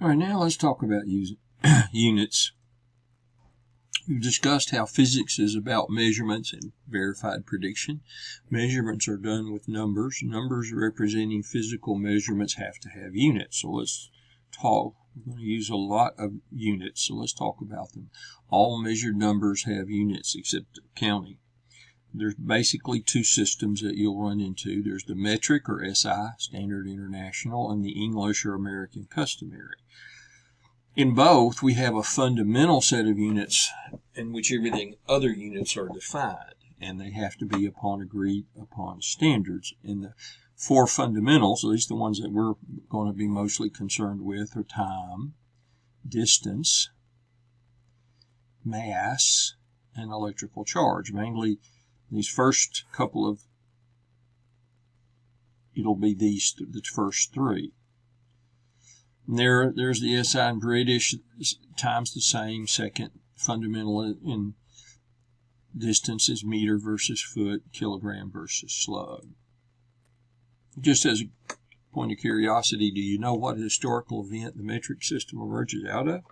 All right, now let's talk about units. We've discussed how physics is about measurements and verified prediction. Measurements are done with numbers. Numbers representing physical measurements have to have units. So let's talk. We're going to use a lot of units, so let's talk about them. All measured numbers have units except counting. There's basically two systems that you'll run into. There's the metric or SI, Standard International, and the English or American Customary. In both, we have a fundamental set of units in which everything other units are defined, and they have to be agreed upon standards. And the four fundamentals, at least the ones that we're going to be mostly concerned with, are time, distance, mass, and electrical charge. Mainly these first couple of, it'll be the first three. There's the SI in British, time's the same. Second fundamental in distance is meter versus foot, kilogram versus slug. Just as a point of curiosity, do you know what historical event the metric system emerges out of?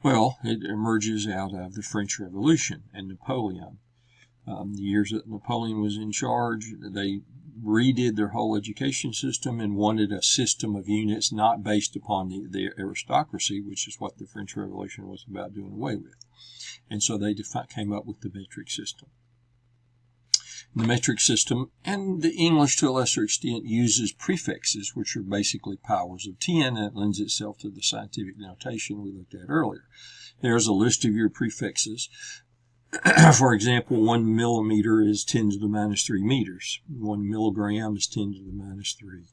Well, it emerges out of the French Revolution and Napoleon. The years that Napoleon was in charge, they redid their whole education system and wanted a system of units not based upon the aristocracy, which is what the French Revolution was about doing away with. And so they came up with the metric system. The metric system, and the English to a lesser extent, uses prefixes, which are basically powers of 10, and it lends itself to the scientific notation we looked at earlier. There's a list of your prefixes. For example, 1 millimeter is 10 to the minus 3 meters. 1 milligram is 10 to the minus 3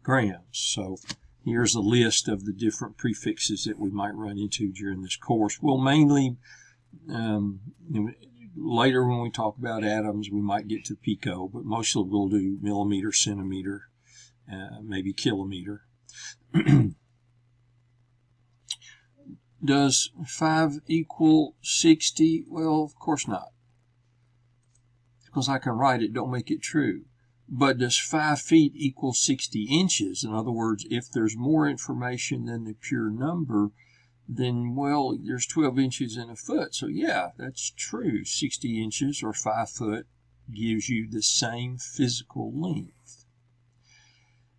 grams. So here's a list of the different prefixes that we might run into during this course. We'll mainly, later when we talk about atoms, we might get to pico, but mostly we'll do millimeter, centimeter, maybe kilometer. Does 5 equal 60? Well, of course not. Because I can write it, don't make it true. But does 5 feet equal 60 inches? In other words, if there's more information than the pure number, then, well, there's 12 inches in a foot. So, yeah, that's true. 60 inches or 5 foot gives you the same physical length.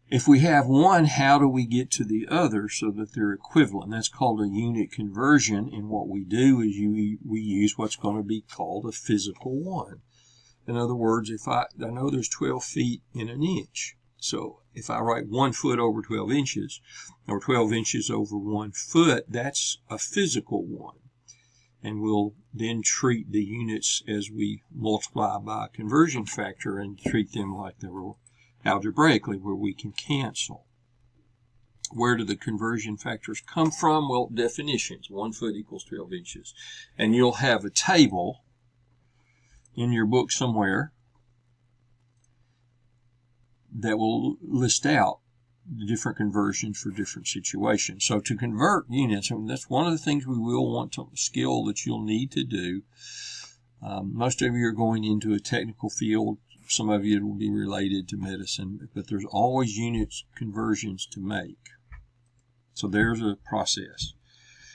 If we have one, how do we get to the other so that they're equivalent? That's called a unit conversion, and what we do is we use what's going to be called a physical one. In other words, if I know there's 12 feet in an inch, so if I write 1 foot over 12 inches, or 12 inches over 1 foot, that's a physical one. And we'll then treat the units as we multiply by a conversion factor and treat them like they were algebraically, where we can cancel. Where do the conversion factors come from? Well, definitions. 1 foot equals 12 inches. And you'll have a table in your book somewhere that will list out the different conversions for different situations. So to convert units, I mean, that's one of the things we will want to skill that you'll need to do. Most of you are going into a technical field. Some of you will be related to medicine, but there's always units conversions to make. So there's a process.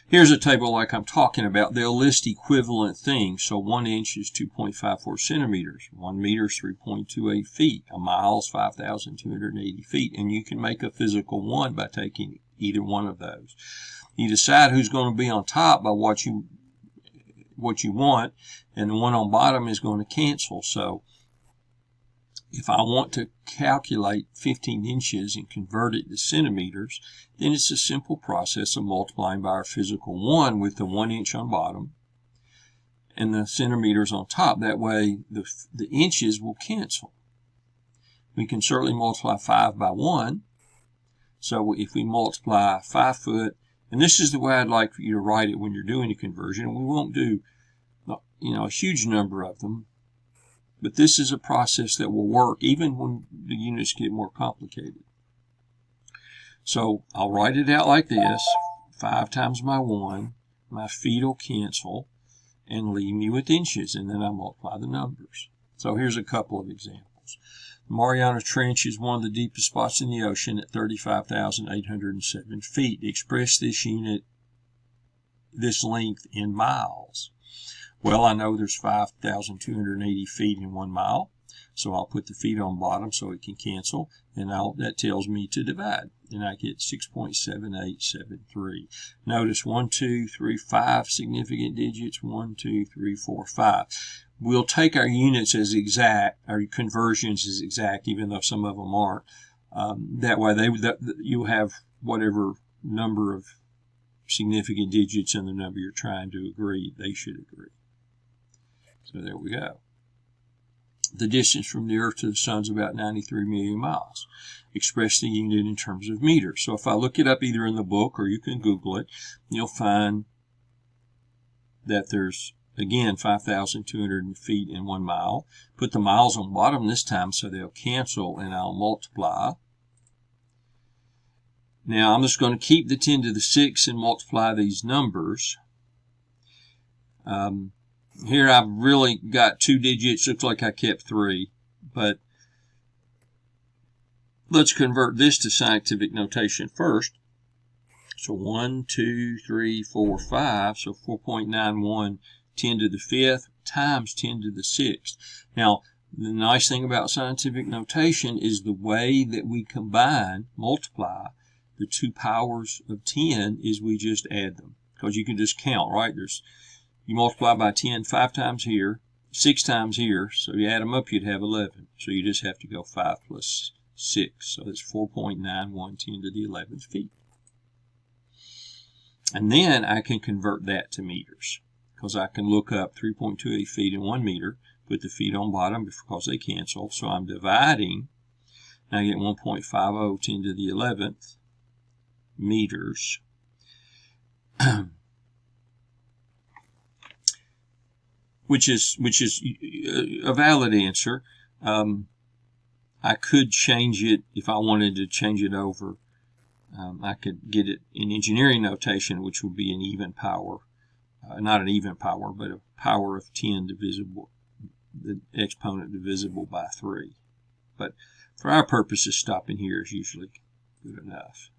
Here's a table like I'm talking about. They'll list equivalent things. So 1 inch is 2.54 centimeters. 1 meter is 3.28 feet. A mile is 5,280 feet. And you can make a physical one by taking either one of those. You decide who's going to be on top by what you want, and the one on bottom is going to cancel. So if I want to calculate 15 inches and convert it to centimeters, then it's a simple process of multiplying by our physical one with the 1 inch on bottom and the centimeters on top. That way the inches will cancel. We can certainly multiply 5 by 1. So if we multiply 5 foot, and this is the way I'd like for you to write it when you're doing a conversion. We won't do, a huge number of them. But this is a process that will work even when the units get more complicated. So I'll write it out like this. 5 times my 1. My feet will cancel and leave me with inches. And then I multiply the numbers. So here's a couple of examples. Mariana Trench is one of the deepest spots in the ocean at 35,807 feet. Express this unit, this length in miles. Well, I know there's 5,280 feet in 1 mile, so I'll put the feet on bottom so it can cancel, and that tells me to divide, and I get 6.7873. Notice 1, 2, 3, 5 significant digits, 1, 2, 3, 4, 5. We'll take our units as exact, our conversions as exact, even though some of them aren't. That way you'll have whatever number of significant digits and the number you're trying to agree, they should agree. So there we go. The distance from the Earth to the Sun is about 93 million miles. Express the unit in terms of meters. So if I look it up either in the book or you can Google it, you'll find that there's, again, 5,200 feet in 1 mile. Put the miles on bottom this time so they'll cancel, and I'll multiply. Now I'm just going to keep the 10 to the 6 and multiply these numbers. Here I've really got 2 digits. Looks like I kept 3, but let's convert this to scientific notation first. So 1, 2, 3, 4, 5. So 4.91, 10 to the 5th times 10 to the 6th. Now, the nice thing about scientific notation is the way that we multiply the 2 powers of 10 is we just add them. Because you can just count, right? You multiply by 10 5 times here, 6 times here, so you add them up, you'd have 11. So you just have to go 5 plus 6. So that's 4.91, 10 to the 11th feet. And then I can convert that to meters, because I can look up 3.28 feet in 1 meter, put the feet on bottom because they cancel. So I'm dividing, and I get 1.50, 10 to the 11th meters. Which is a valid answer. I could change it if I wanted to change it over. I could get it in engineering notation, which would be an even power, not an even power, but a power of 10 divisible, the exponent divisible by 3. But for our purposes, stopping here is usually good enough.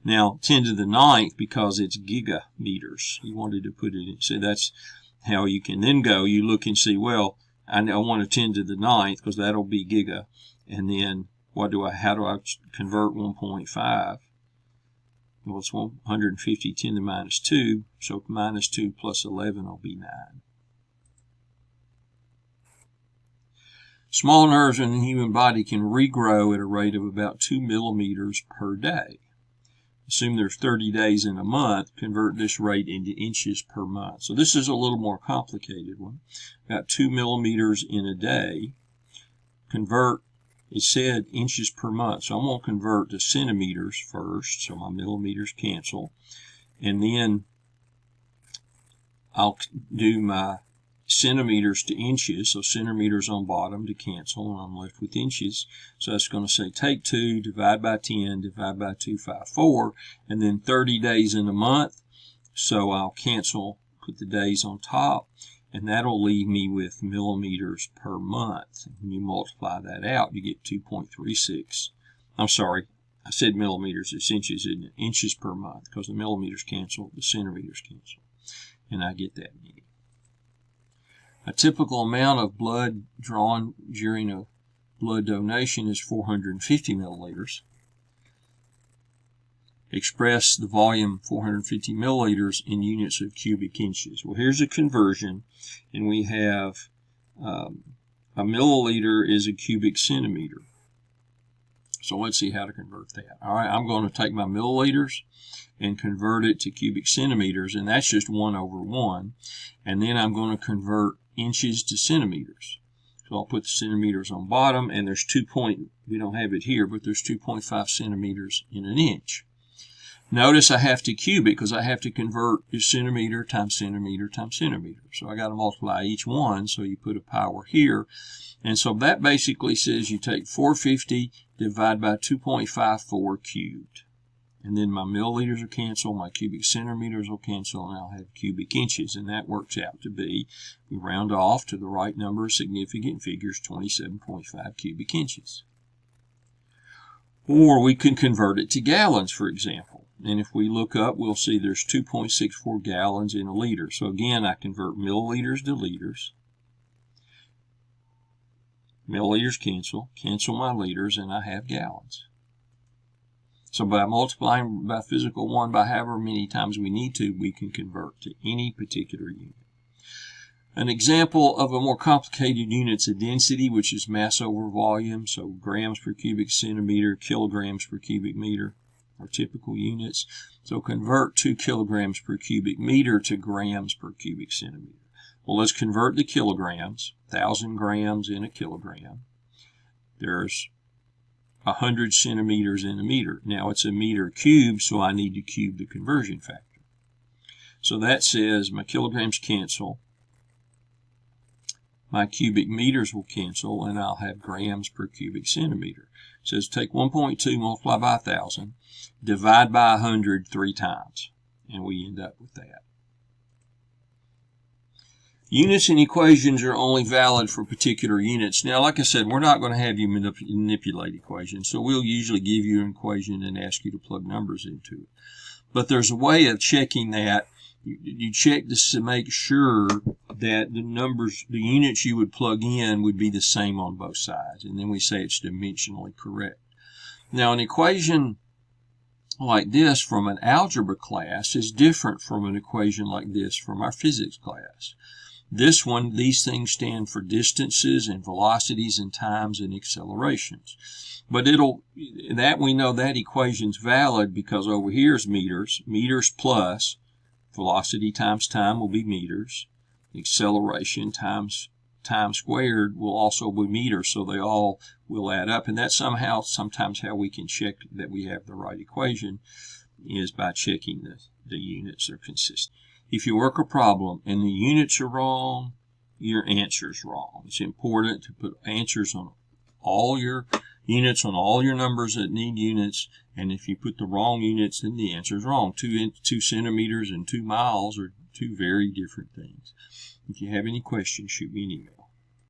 Now, 10 to the 9th, because it's gigameters. You wanted to put it in, so that's how you can then go. You look and see, well, I want a 10 to the 9th because that'll be giga. And then how do I convert 1.5? Well, it's 150, 10 to the minus 2. So minus 2 plus 11 will be 9. Small nerves in the human body can regrow at a rate of about 2 millimeters per day. Assume there's 30 days in a month, convert this rate into inches per month. So this is a little more complicated one. Got 2 millimeters in a day. Convert, it said inches per month. So I'm going to convert to centimeters first, so my millimeters cancel. And then I'll do my centimeters to inches, so centimeters on bottom to cancel, and I'm left with inches. So that's going to say take 2, divide by 10, divide by 254, and then 30 days in a month. So I'll cancel, put the days on top, and that'll leave me with millimeters per month. When you multiply that out, you get 2.36. I'm sorry, I said millimeters, it's inches, isn't it? Inches per month, because the millimeters cancel, the centimeters cancel, and I get that many. A typical amount of blood drawn during a blood donation is 450 milliliters. Express the volume 450 milliliters in units of cubic inches. Well, here's a conversion, and we have a milliliter is a cubic centimeter. So let's see how to convert that. All right, I'm going to take my milliliters and convert it to cubic centimeters, and that's just 1 over 1. And then I'm going to convert inches to centimeters. So I'll put the centimeters on bottom, and there's we don't have it here, but there's 2.5 centimeters in an inch. Notice I have to cube it because I have to convert a centimeter times centimeter times centimeter. So I got to multiply each one, so you put a power here. And so that basically says you take 450 divided by 2.54 cubed. And then my milliliters will cancel, my cubic centimeters will cancel, and I'll have cubic inches. And that works out to be, we round off to the right number of significant figures, 27.5 cubic inches. Or we can convert it to gallons, for example. And if we look up, we'll see there's 2.64 gallons in a liter. So again, I convert milliliters to liters. Milliliters cancel my liters, and I have gallons. So by multiplying by physical 1 by however many times we need to, we can convert to any particular unit. An example of a more complicated unit's a density, which is mass over volume, so grams per cubic centimeter, kilograms per cubic meter are typical units. So convert 2 kilograms per cubic meter to grams per cubic centimeter. Well, let's convert the kilograms, 1,000 grams in a kilogram. There's 100 centimeters in a meter. Now it's a meter cubed, so I need to cube the conversion factor. So that says my kilograms cancel, my cubic meters will cancel, and I'll have grams per cubic centimeter. It says take 1.2, multiply by 1,000, divide by 100 3 times, and we end up with that. Units and equations are only valid for particular units. Now, like I said, we're not going to have you manipulate equations, so we'll usually give you an equation and ask you to plug numbers into it. But there's a way of checking that. You check this to make sure that the units you would plug in would be the same on both sides, and then we say it's dimensionally correct. Now, an equation like this from an algebra class is different from an equation like this from our physics class. This one, these things stand for distances and velocities and times and accelerations. But we know that equation's valid because over here is meters. Meters plus velocity times time will be meters. Acceleration times time squared will also be meters, so they all will add up. And that's sometimes how we can check that we have the right equation is by checking the units are consistent. If you work a problem and the units are wrong, your answer's wrong. It's important to put answers on all your units, on all your numbers that need units, and if you put the wrong units, then the answer's wrong. 2 centimeters and 2 miles are two very different things. If you have any questions, shoot me an email.